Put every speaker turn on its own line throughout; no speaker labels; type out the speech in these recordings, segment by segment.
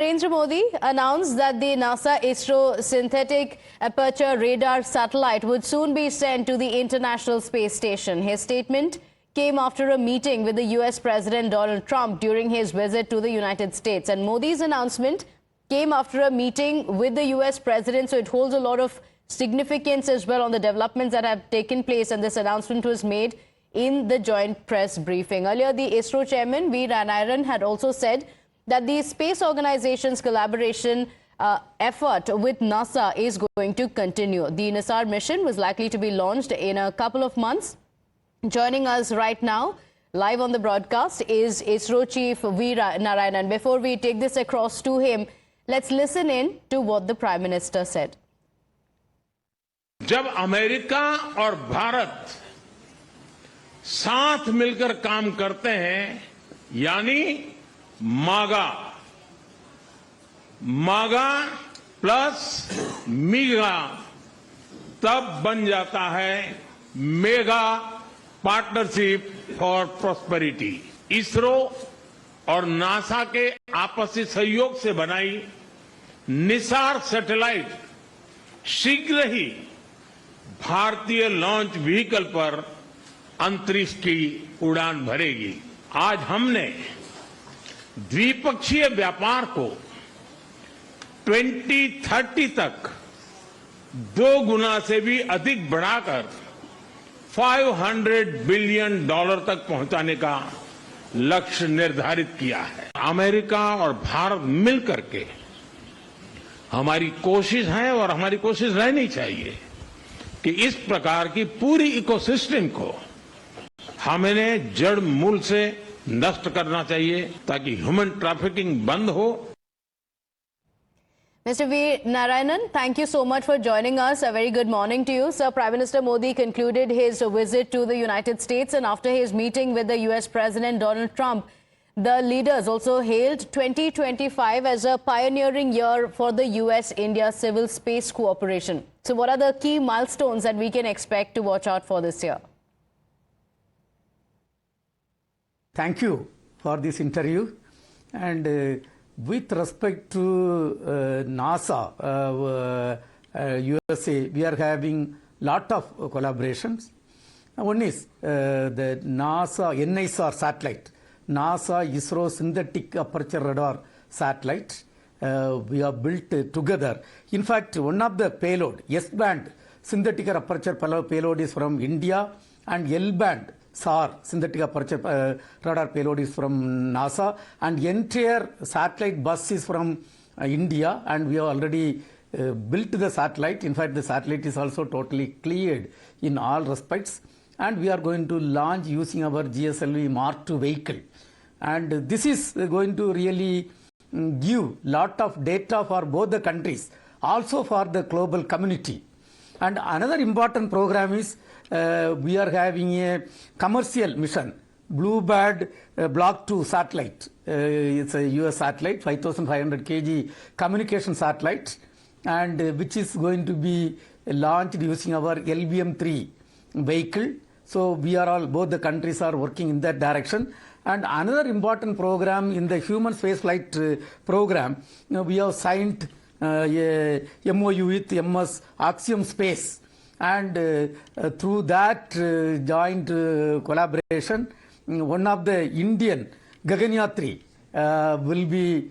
Narendra Modi announced that the NASA-ISRO synthetic aperture radar satellite would soon be sent to the International Space Station. His statement came after a meeting with the US President Donald Trump during his visit to the United States. And Modi's announcement came after a meeting with the US President, so it holds a lot of significance as well on the developments that have taken place. And this announcement was made in the joint press briefing. Earlier, the ISRO chairman, V. Narayanan, had also said that the space organization's collaboration effort with NASA is going to continue. The NISAR mission was likely to be launched in a couple of months. Joining us right now, live on the broadcast, is ISRO Chief V. Narayanan. Before we take this across to him, let's listen in to what the Prime Minister said.
जब America और भारत साथ मिलकर काम करते हैं, यानी मागा plus मीगा, तब बन जाता है mega partnership for prosperity. ISRO और नासा के आपसी सहयोग से बनाई निसार सैटेलाइट शीघ्र ही भारतीय लॉन्च व्हीकल पर अंतरिक्ष की उड़ान भरेगी। आज हमने द्विपक्षीय व्यापार को 2030 तक 2 गुना से भी अधिक बढ़ाकर $500 बिलियन तक पहुंचाने का लक्ष्य निर्धारित किया है। अमेरिका और भारत मिलकर के हमारी कोशिश है और हमारी कोशिश रहनी चाहिए कि इस प्रकार की पूरी इकोसिस्टम को हमें जड़ मूल से नष्ट करना चाहिए ताकि ह्यूमन ट्रैफिकिंग बंद हो।
Mr. V. Narayanan, thank you so much for joining us. A very good morning to you. Sir, Prime Minister Modi concluded his visit to the United States, and after his meeting with the US President Donald Trump, the leaders also hailed 2025 as a pioneering year for the US-India civil space cooperation. So what are the key milestones that we can expect to watch out for this year?
Thank you for this interview. And with respect to NASA, USA, we are having lot of collaborations. One is the NASA NISAR satellite, NASA-ISRO synthetic aperture radar satellite. We have built together. In fact, one of the payload, S-band synthetic aperture payload is from India, and L-band SAR synthetic aperture radar payload is from NASA, and entire satellite bus is from India, and we have already built the satellite. In fact, the satellite is also totally cleared in all respects, and we are going to launch using our GSLV Mark II vehicle. And this is going to really give lot of data for both the countries, also for the global community. And another important program is we are having a commercial mission, Bluebird Block 2 satellite. It's a US satellite, 5,500 kg communication satellite, and which is going to be launched using our LBM-3 vehicle. So we are all, both the countries are working in that direction. And another important program in the human spaceflight program, we have signed a MOU with MS Axiom Space, and through that joint collaboration, one of the Indian Gaganyaan will be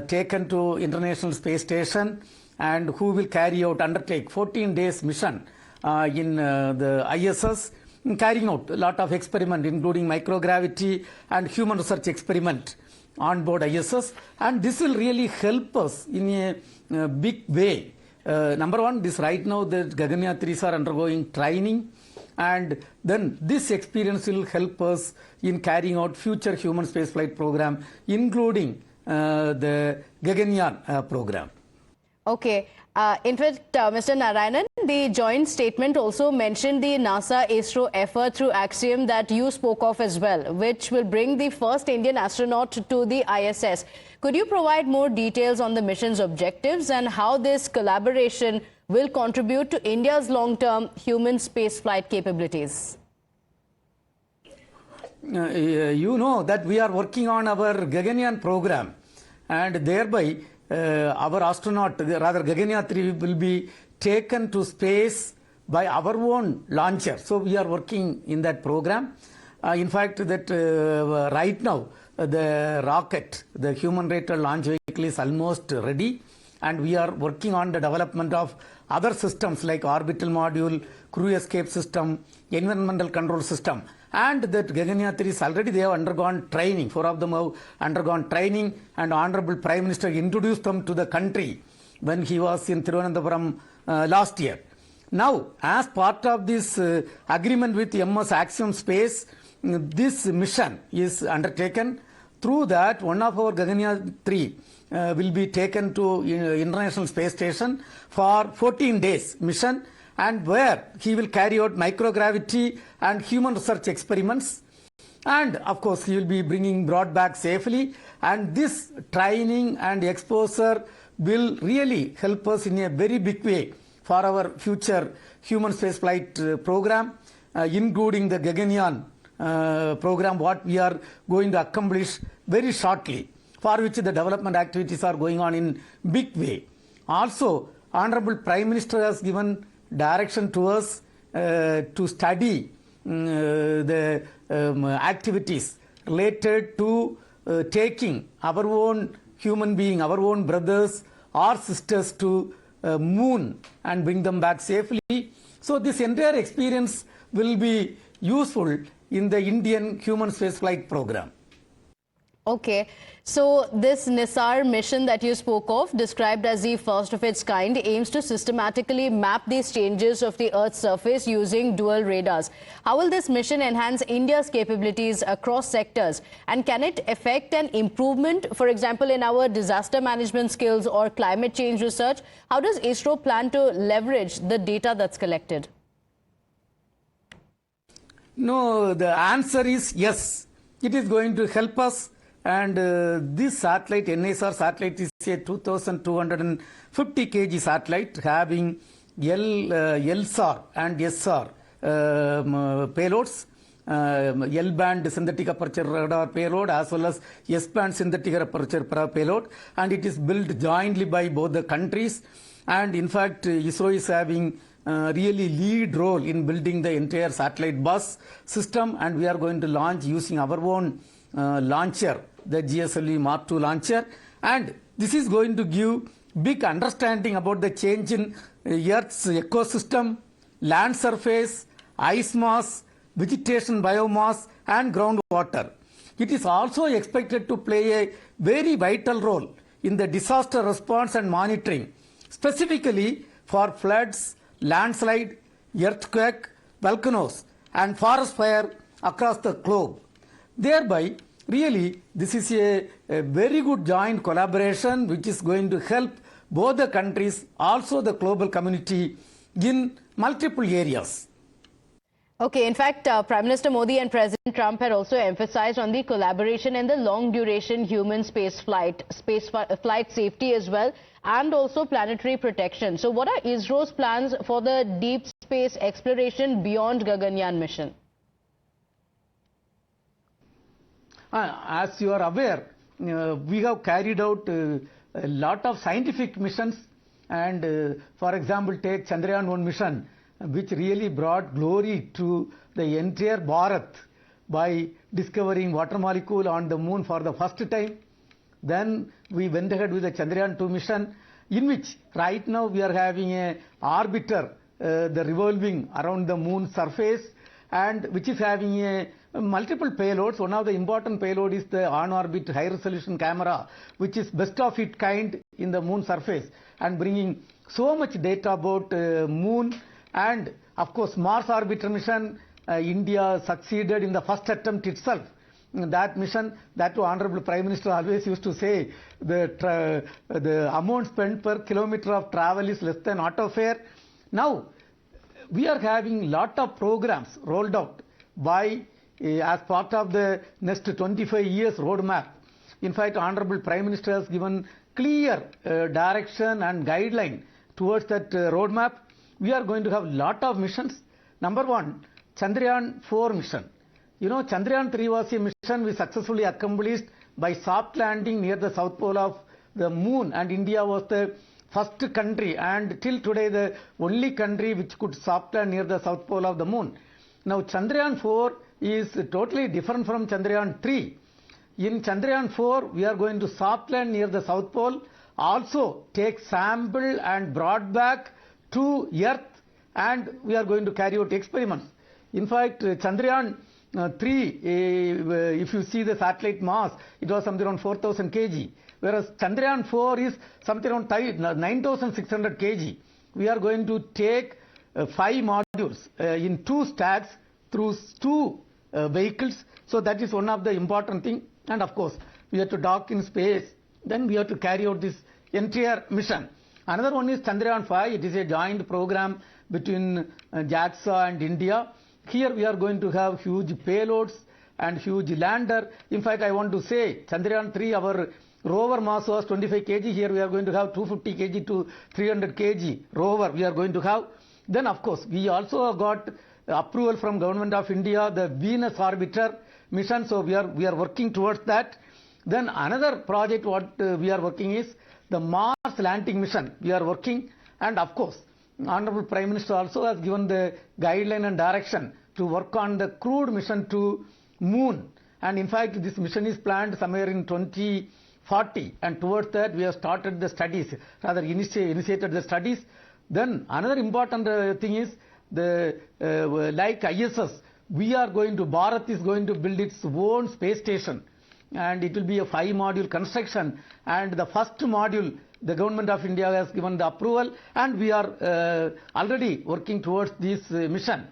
taken to International Space Station, and who will undertake 14 days mission in the ISS, carrying out a lot of experiment, including microgravity and human research experiment on board ISS, and this will really help us in a big way. Number one, this right now the Gaganyaan are undergoing training, and then this experience will help us in carrying out future human spaceflight program, including the Gaganyaan program.
Okay. In fact, Mr. Narayanan, the joint statement also mentioned the NASA-ISRO effort through Axiom that you spoke of as well, which will bring the first Indian astronaut to the ISS. Could you provide more details on the mission's objectives and how this collaboration will contribute to India's long-term human spaceflight capabilities?
You know that we are working on our Gaganyaan program. and thereby our astronaut, rather Gaganyaan 3, will be taken to space by our own launcher. So we are working in that program. In fact, that right now the rocket, the human-rated launch vehicle, is almost ready, and we are working on the development of other systems like orbital module, crew escape system, environmental control system. And that Gaganyaan 3 is already, they have undergone training. 4 of them have undergone training, and Honorable Prime Minister introduced them to the country when he was in Thiruvananthapuram last year. Now, as part of this agreement with MS Axiom Space, this mission is undertaken. Through that, one of our Gaganyaan 3 will be taken to International Space Station for 14 days mission, and where he will carry out microgravity and human research experiments. And of course, he will be brought back safely. And this training and exposure will really help us in a very big way for our future human spaceflight program, including the Gaganyaan program, what we are going to accomplish very shortly, for which the development activities are going on in big way. Also, Honorable Prime Minister has given direction to us to study the activities related to taking our own human being, our own brothers or sisters to moon and bring them back safely. So this entire experience will be useful in the Indian human spaceflight program.
Okay, so this NISAR mission that you spoke of, described as the first of its kind, aims to systematically map these changes of the Earth's surface using dual radars. How will this mission enhance India's capabilities across sectors? And can it affect an improvement, for example, in our disaster management skills or climate change research? How does ISRO plan to leverage the data that's collected?
No, the answer is yes. It is going to help us. And this satellite, NISAR satellite, is a 2,250 kg satellite having LSAR and SR payloads, L-band synthetic aperture radar payload as well as S-band synthetic aperture payload, and it is built jointly by both the countries. And in fact, ISRO is having really lead role in building the entire satellite bus system, and we are going to launch using our own launcher, the GSLV Mark II launcher, and this is going to give big understanding about the change in Earth's ecosystem, land surface, ice mass, vegetation biomass and groundwater. It is also expected to play a very vital role in the disaster response and monitoring, specifically for floods, landslide, earthquake, volcanoes and forest fire across the globe. Thereby, really, this is a very good joint collaboration which is going to help both the countries, also the global community in multiple areas.
Okay, in fact, Prime Minister Modi and President Trump had also emphasized on the collaboration in the long-duration human spaceflight safety as well, and also planetary protection. So what are ISRO's plans for the deep space exploration beyond Gaganyaan mission?
As you are aware, we have carried out a lot of scientific missions, and for example, take Chandrayaan 1 mission, which really brought glory to the entire Bharat by discovering water molecule on the moon for the first time. Then we went ahead with the Chandrayaan 2 mission, in which right now we are having a orbiter, the revolving around the moon surface, and which is having a multiple payloads. One of the important payload is the on-orbit high-resolution camera, which is best of its kind in the moon surface and bringing so much data about moon. And of course, Mars orbiter mission, India succeeded in the first attempt itself. That mission, that to Honorable Prime Minister always used to say, the amount spent per kilometer of travel is less than auto fare. Now, we are having lot of programs rolled out by as part of the next 25 years roadmap. In fact, Honorable Prime Minister has given clear direction and guideline towards that roadmap. We are going to have lot of missions. Number one, Chandrayaan 4 mission. You know, Chandrayaan 3 was a mission we successfully accomplished by soft landing near the south pole of the moon, and India was the first country and till today the only country which could soft land near the south pole of the moon. Now Chandrayaan 4 is totally different from Chandrayaan 3. In Chandrayaan 4 we are going to soft land near the south pole, also take sample and brought back to Earth, and we are going to carry out experiments. In fact, Chandrayaan 3, if you see the satellite mass, it was something around 4,000 kg, whereas Chandrayaan 4 is something around 9,600 kg. We are going to take 5 modules in 2 stacks through 2 vehicles. So that is one of the important thing. And of course, we have to dock in space. Then we have to carry out this entire mission. Another one is Chandrayaan 5. It is a joint program between JAXA and India. Here we are going to have huge payloads and huge lander. In fact, I want to say Chandrayaan 3, our rover mass was 25 kg. Here we are going to have 250 kg to 300 kg rover we are going to have. Then of course, we also got approval from Government of India, the Venus Orbiter mission. So we are working towards that. Then another project what we are working is the Mars landing mission. We are working, and of course, Honorable Prime Minister also has given the guideline and direction to work on the crewed mission to moon. And in fact, this mission is planned somewhere in 2040. And towards that, we have started the studies, rather initiated the studies. Then another important thing is the like ISS, we are going to, Bharat is going to build its own space station. And it will be a 5-module construction, and the first module the Government of India has given the approval, and we are already working towards this mission.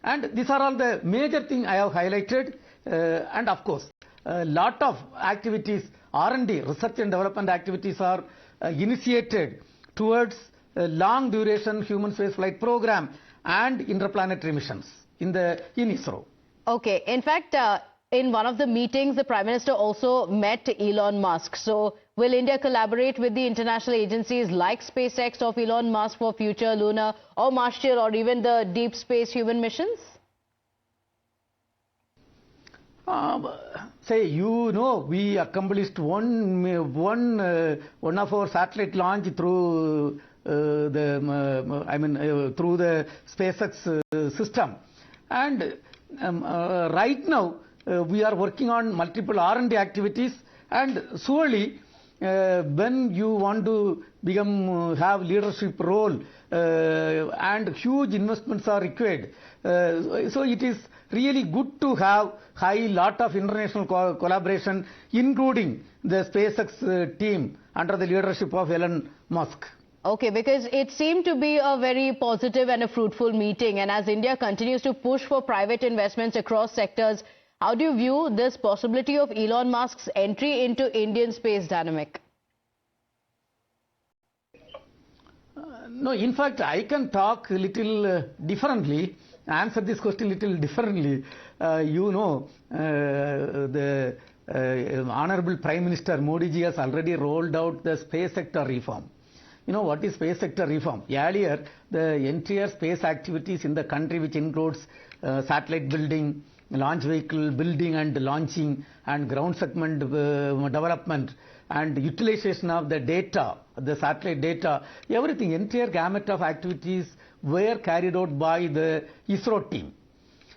And these are all the major things I have highlighted, and of course a lot of activities, R&D, research and development activities are initiated towards a long duration human spaceflight program and interplanetary missions in ISRO.
Okay, in fact, in one of the meetings, the Prime Minister also met Elon Musk. So, will India collaborate with the international agencies like SpaceX of Elon Musk for future lunar or Martian or even the deep space human missions?
We accomplished one of our satellite launch through through the SpaceX system, and right now we are working on multiple R&D activities, and surely when you want to have leadership role and huge investments are required, so it is really good to have lot of international collaboration, including the SpaceX team under the leadership of Elon Musk.
Okay, because it seemed to be a very positive and a fruitful meeting, and as India continues to push for private investments across sectors, how do you view this possibility of Elon Musk's entry into Indian space dynamic?
No, in fact, I can talk a little differently, answer this question a little differently. The Honorable Prime Minister Modi ji has already rolled out the space sector reform. You know what is space sector reform? Earlier, the entire space activities in the country, which includes satellite building, launch vehicle building and launching, and ground segment development, and utilization of the data, the satellite data, everything, entire gamut of activities were carried out by the ISRO team.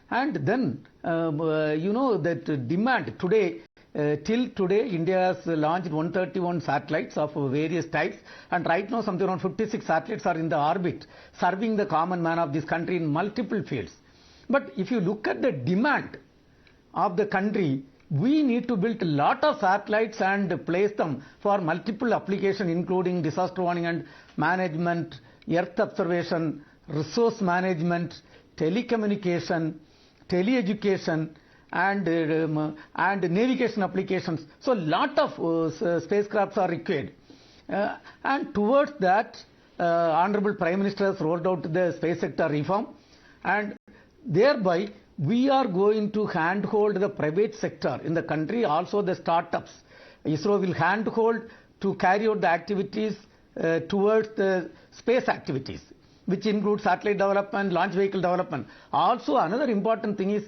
And then, that demand today, till today, India has launched 131 satellites of various types, and right now something around 56 satellites are in the orbit, serving the common man of this country in multiple fields. But if you look at the demand of the country, we need to build a lot of satellites and place them for multiple applications, including disaster warning and management, earth observation, resource management, telecommunication, teleeducation, and navigation applications. So a lot of spacecrafts are required. And towards that, Honorable Prime Minister has rolled out the space sector reform, and thereby we are going to handhold the private sector in the country, also the startups. ISRO will handhold to carry out the activities towards the space activities. which includes satellite development, launch vehicle development. Also, another important thing is,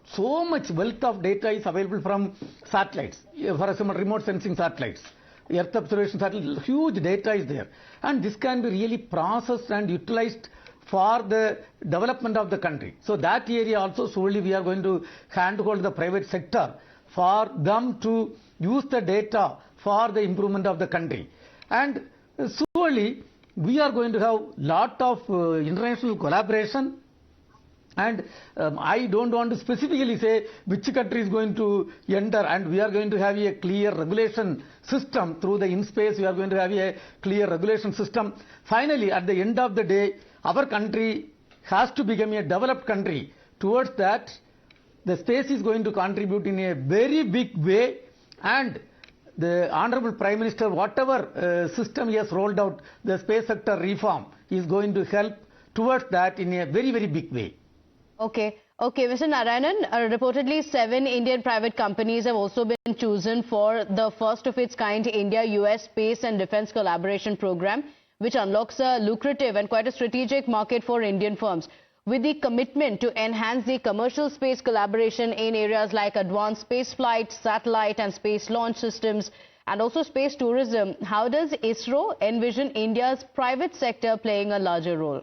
so much wealth of data is available from satellites. For example, remote sensing satellites, Earth observation satellites, huge data is there. And this can be really processed and utilized for the development of the country. So that area also slowly we are going to handhold the private sector for them to use the data for the improvement of the country. And slowly we are going to have lot of international collaboration. And I don't want to specifically say which country is going to enter, and we are going to have a clear regulation system through the in-space. We are going to have a clear regulation system. Finally, at the end of the day, our country has to become a developed country. Towards that, the space is going to contribute in a very big way, and the Honorable Prime Minister, whatever system he has rolled out, the space sector reform is going to help towards that in a very, very big way.
Okay, Mr. Narayanan, reportedly 7 Indian private companies have also been chosen for the first of its kind India-US Space and Defence Collaboration Program, which unlocks a lucrative and quite a strategic market for Indian firms. With the commitment to enhance the commercial space collaboration in areas like advanced spaceflight, satellite and space launch systems, and also space tourism, how does ISRO envision India's private sector playing a larger role?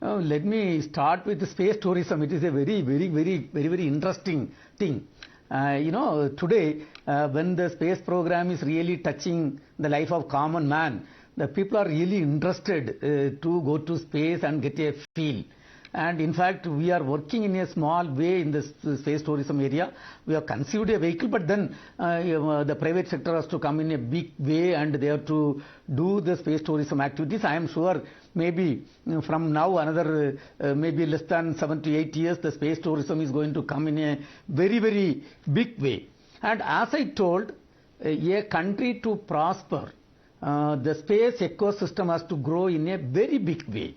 Let me start with the space tourism. It is a very interesting thing. Today, when the space program is really touching the life of common man, the people are really interested to go to space and get a feel. And in fact, we are working in a small way in the space tourism area. We have conceived a vehicle, but then the private sector has to come in a big way and they have to do the space tourism activities. I am sure maybe from now another maybe less than 7 to 8 years, the space tourism is going to come in a very big way. And as I told, a country to prosper, the space ecosystem has to grow in a very big way.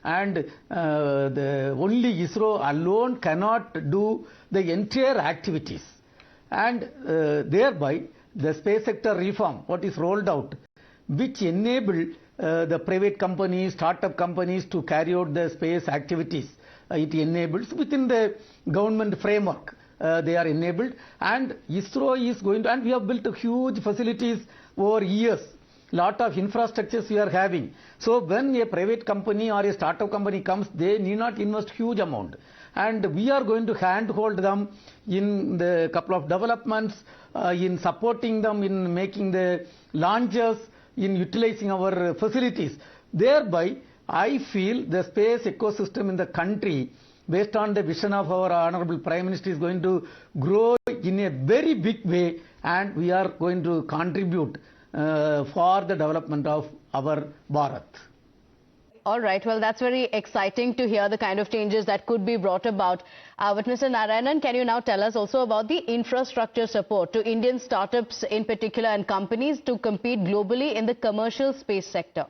And the only ISRO alone cannot do the entire activities. And thereby, the space sector reform, what is rolled out, which enable the private companies, startup companies to carry out the space activities. It enables within the government framework. They are enabled, and ISRO is going to, and we have built huge facilities over years. Lot of infrastructures we are having. So when a private company or a startup company comes, they need not invest huge amount. And we are going to handhold them in the couple of developments, in supporting them in making the launches, in utilizing our facilities. Thereby, I feel the space ecosystem in the country, based on the vision of our Honorable Prime Minister, is going to grow in a very big way, and we are going to contribute for the development of our Bharat.
All right, well, that's very exciting to hear the kind of changes that could be brought about. But Mr. Narayanan, can you now tell us also about the infrastructure support to Indian startups in particular and companies to compete globally in the commercial space sector?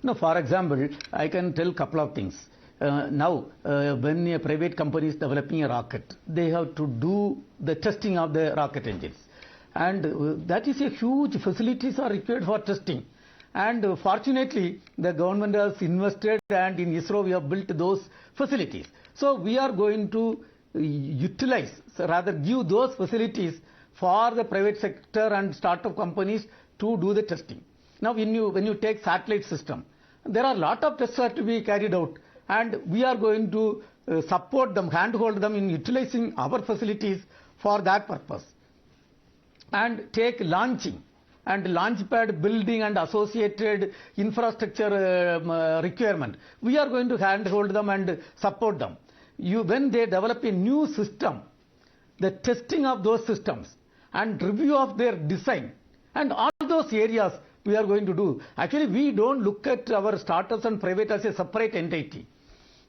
No, for example, I can tell a couple of things. Now, when a private company is developing a rocket, they have to do the testing of the rocket engines. And that is a huge facilities are required for testing. And fortunately, the government has invested, and in ISRO we have built those facilities. So we are going to utilize, rather give those facilities for the private sector and startup companies to do the testing. Now, when you take satellite system, there are a lot of tests that to be carried out, and we are going to support them, handhold them in utilizing our facilities for that purpose. And take launching and launch pad building and associated infrastructure requirement. We are going to handhold them and support them. When they develop a new system, the testing of those systems and review of their design and all those areas we are going to do. Actually, we don't look at our startups and private as a separate entity.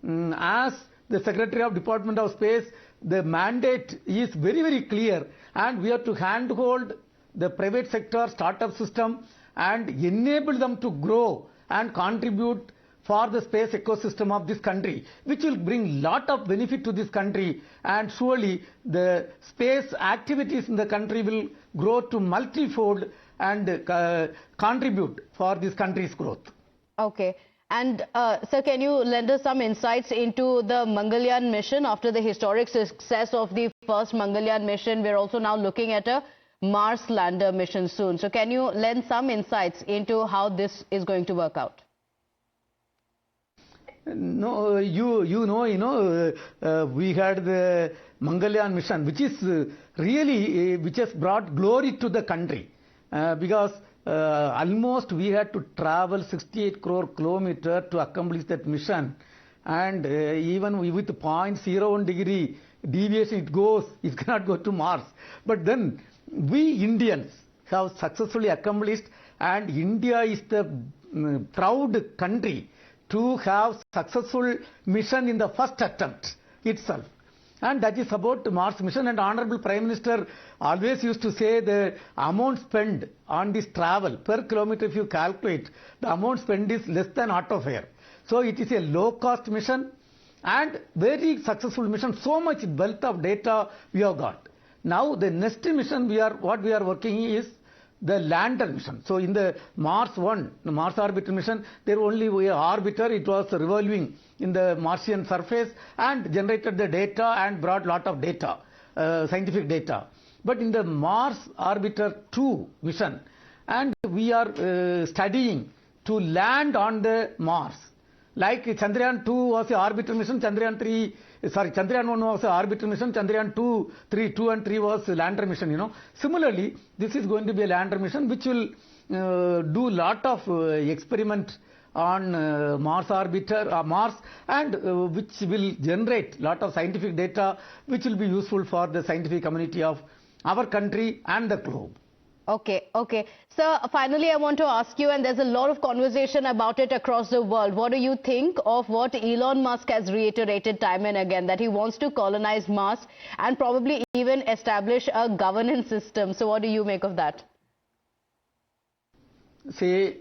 As the Secretary of Department of Space, the mandate is very clear, and we have to handhold the private sector startup system and enable them to grow and contribute for the space ecosystem of this country, which will bring lot of benefit to this country, and surely the space activities in the country will grow to multifold, and contribute for this country's growth.
Okay. And sir, can you lend us some insights into the Mangalyaan mission? After the historic success of the first Mangalyaan mission, we're also now looking at a Mars lander mission soon. So can you lend some insights into how this is going to work out?
No, we had the Mangalyaan mission, which is really which has brought glory to the country, because almost we had to travel 68 crore kilometers to accomplish that mission, and even with 0.01 degree deviation it cannot go to Mars. But then we Indians have successfully accomplished, and India is the proud country to have successful mission in the first attempt itself. And that is about the Mars mission. And Honorable Prime Minister always used to say the amount spent on this travel per kilometer, if you calculate, the amount spent is less than auto fare. So it is a low cost mission and very successful mission. So much wealth of data we have got. Now the next mission what we are working is the lander mission. So in the Mars 1, the Mars orbiter mission, there only was an orbiter. It was revolving in the Martian surface and generated the data and brought lot of data, scientific data. But in the Mars orbiter 2 mission, and we are studying to land on the Mars. Like Chandrayaan 2 was an orbiter mission, Chandrayaan 1 was an orbiter mission, Chandrayaan 2 and 3 was a lander mission, Similarly, this is going to be a lander mission which will do lot of experiment on Mars orbiter, Mars, and which will generate lot of scientific data which will be useful for the scientific community of our country and the globe.
Okay. Sir, finally, I want to ask you, and there's a lot of conversation about it across the world. What do you think of what Elon Musk has reiterated time and again, that he wants to colonize Mars and probably even establish a governance system? So what do you make of that?
Say,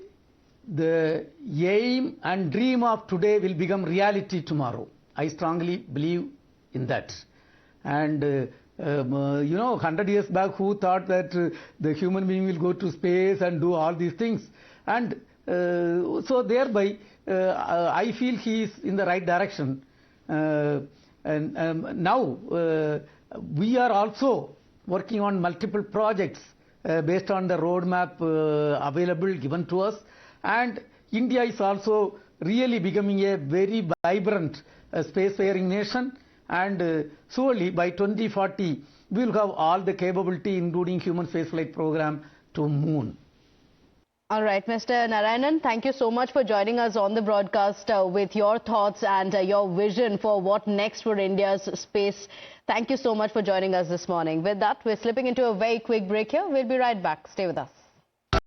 the aim and dream of today will become reality tomorrow. I strongly believe in that. And 100 years back, who thought that the human being will go to space and do all these things? And so thereby, I feel he is in the right direction. And now, we are also working on multiple projects based on the roadmap available, given to us. And India is also really becoming a very vibrant spacefaring nation. And surely by 2040, we will have all the capability, including human spaceflight program, to moon.
All right, Mr. Narayanan, thank you so much for joining us on the broadcast with your thoughts and your vision for what next for India's space. Thank you so much for joining us this morning. With that, we're slipping into a very quick break here. We'll be right back. Stay with us.